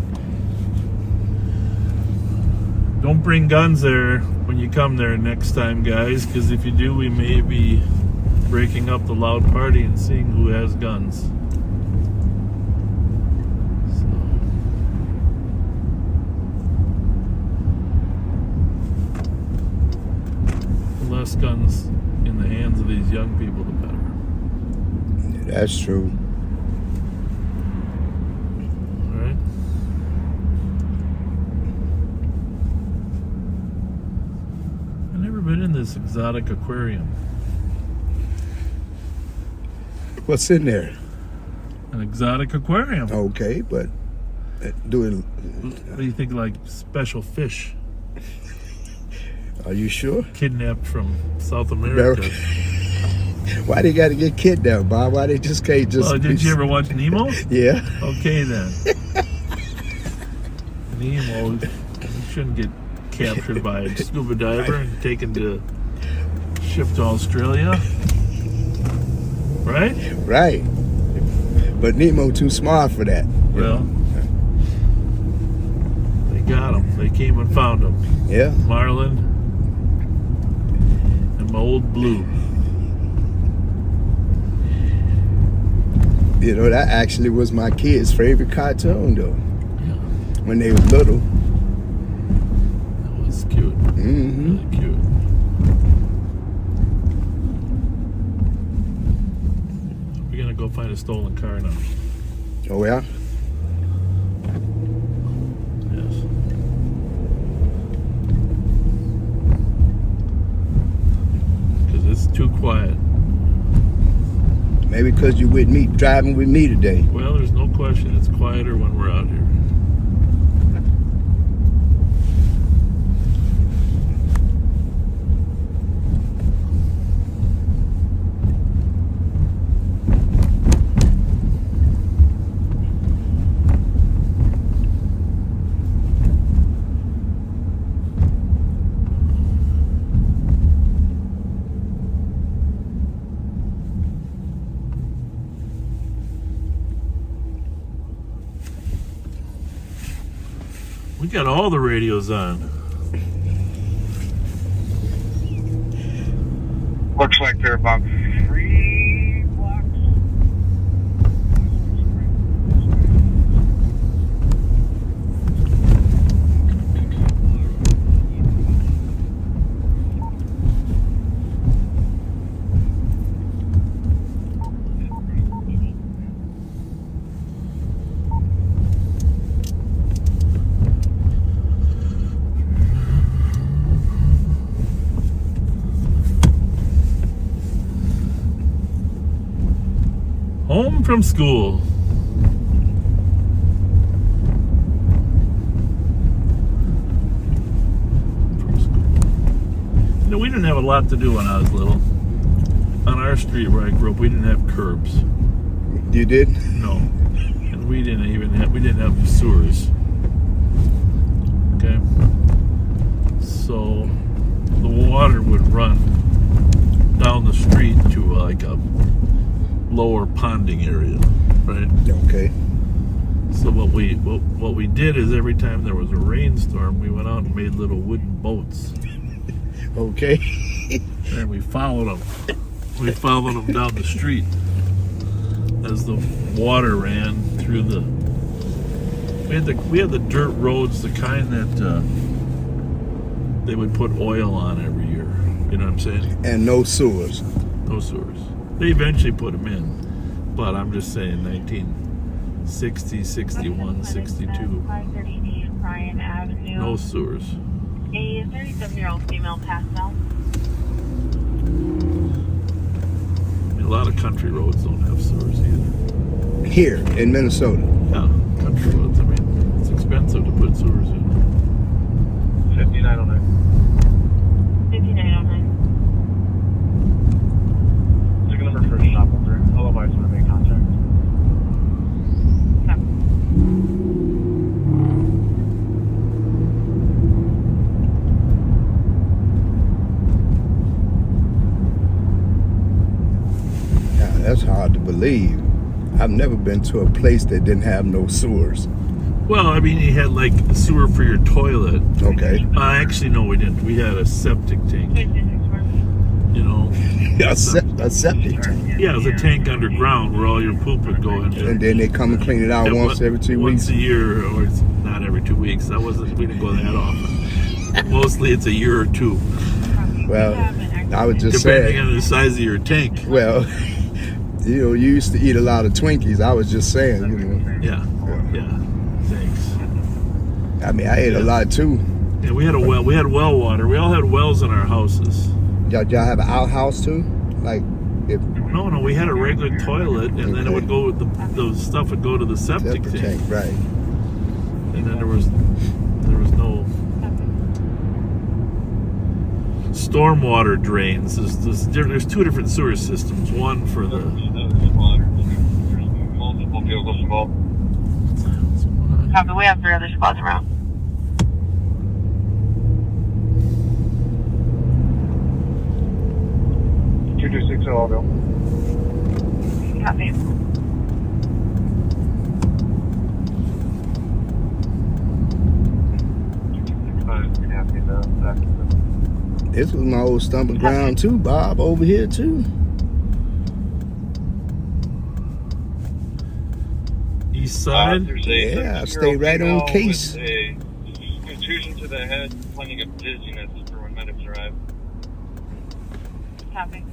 don't bring guns there when you come there next time, guys, because if you do, we may be breaking up the loud party and seeing who has guns. So, the less guns in the hands of these young people, the better. That's true. Alright. I've never been in this exotic aquarium. What's in there? An exotic aquarium. Okay, but do it. What do you think, like special fish Are you sure? kidnapped from South America? Why they got to get kidnapped, Bob? Why they just can't just? Well, did you ever watch Nemo? Yeah. Okay then. Nemo, you shouldn't get captured by a scuba diver and taken to shipped to Australia. Right? Right. But Nemo too smart for that. Well, they got him. They came and found him. Yeah. Marlin and my old Blue. You know, that actually was my kids' favorite cartoon, though, Yeah, when they was little. that was cute. Mm-hmm. Really cute. We're gonna go find a stolen car now. Oh, yeah? Yes. Because it's too quiet. Maybe because you with me, driving with me today. Well, there's no question it's quieter when we're out here. We got all the radios on. Looks like they're about 3 blocks. Home from school. You know, we didn't have a lot to do when I was little. On our street where I grew up, we didn't have curbs. You did? No. And we didn't have sewers. Okay? So the water would run down the street to like a lower ponding area, right? Okay. So what we did is every time there was a rainstorm, we went out and made little wooden boats, Okay. and we followed them. We followed them down the street as the water ran through the. We had the dirt roads, the kind that they would put oil on every year. You know what I'm saying? And no sewers. No sewers. They eventually put them in, but I'm just saying 1960, 61, 62. 530 Bryan Avenue. No sewers. A 37-year-old female passed out. I mean, a lot of country roads don't have sewers either. Here in Minnesota. Yeah, country roads. I mean, it's expensive to put sewers in. 5909. 5909. Take a number for a shop over. Otherwise, we'll make contact. Yeah, that's hard to believe. I've never been to a place that didn't have no sewers. Well, I mean, you had like a sewer for your toilet. Okay. Actually, no, we didn't. We had a septic tank. You know. A septic tank. Yeah, it was a tank underground where all your poop would go into. And then they come and clean it out And once every 2 Once weeks. a year, or it's not every 2 weeks. We didn't go that often. Mostly it's a year or two, Well, I was just depending saying. on the size of your tank. Well, you know, you used to eat a lot of Twinkies. I was just saying, you know. Yeah, yeah. Thanks. I mean, I ate a lot too. Yeah, we had a well. We had well water. We all had wells in our houses. Y'all have an outhouse too? Like, if No, we had a regular toilet, and then it would go with the stuff would go to the septic tank. right. And then there was no stormwater drains. There's two different sewer systems. One for the Multiple vehicles involved. Copy. We have 3 other squads around. Bill. Copy. This was my old stomping ground too, Bob, over here too. east side. There's a Yeah, I stay right on female case. with a contusion to the head, complaining of dizziness for when medics arrive. Copy.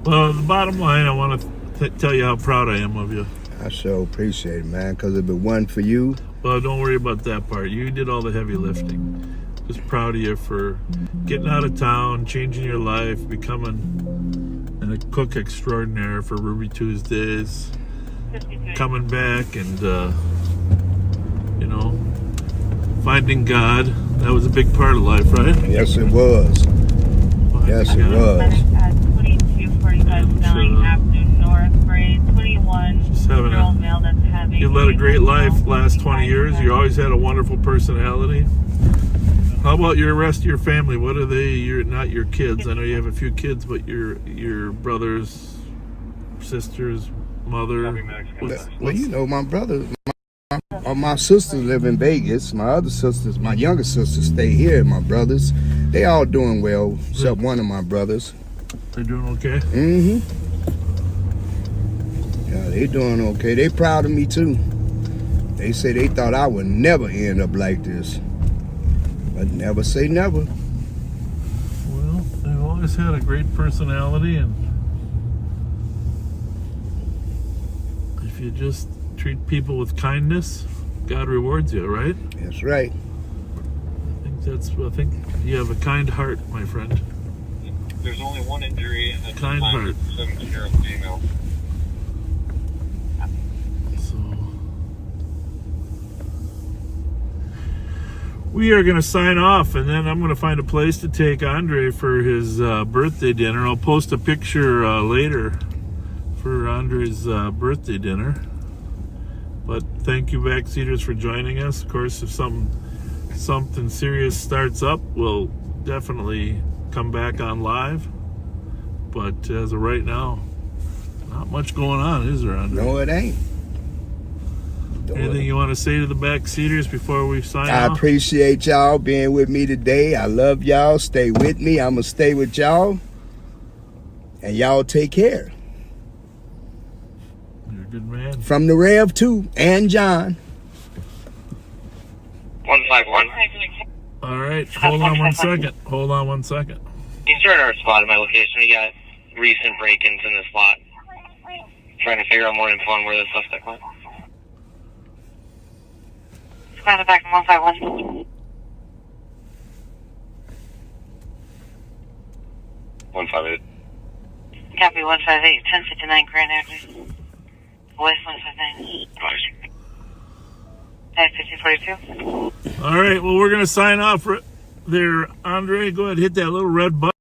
Well, the bottom line, I want to tell you how proud I am of you. I sure appreciate it, man, because if it wasn't for you, Well, don't worry about that part. You did all the heavy lifting. Just proud of you for getting out of town, changing your life, becoming a cook extraordinaire for Ruby Tuesdays, 53. coming back and, you know, finding God. That was a big part of life, right? yes, it was. Yes, it was. 2245 Snelling Avenue North, grade 21. Just having Girl, a, male that's having. you led a great life last 20 years. You always had a wonderful personality. How about your rest of your family? What are they? You're not your kids. I know you have a few kids, but your brothers, sisters, mother. Well, you know, my brothers, my sisters live in Vegas. My other sisters, my younger sisters stay here. My brothers, they all doing well, except one of my brothers. They're doing okay. Mm-hmm. Yeah, they doing okay. They proud of me too. They say they thought I would never end up like this. But never say never. Well, they've always had a great personality, and if you just treat people with kindness, God rewards you, right? That's right. I think you have a kind heart, my friend. There's only one injury at Kind the time. heart. 17-year-old female. So we are going to sign off, and then I'm going to find a place to take Andre for his birthday dinner. I'll post a picture later for Andre's birthday dinner. But thank you, Backseaters, for joining us. Of course, if something serious starts up, we'll definitely come back on live. But as of right now, not much going on, is there, Andre? No, it ain't. Anything you want to say to the Backseaters before we sign I off? appreciate y'all being with me today. I love y'all. Stay with me. I'm going to stay with y'all. And y'all take care. You're a good man. From the Rev 2 and John. 151. All right, hold on 1 second. Hold on 1 second. He's trying to spot at my location. We got recent break-ins in this lot. Trying to figure out more info on where the suspect went. Squad back from 151. 158. Copy 158, 1059 Grand Avenue. West 159. 5042. All right, well, we're going to sign off there. Andre, go ahead, hit that little red button.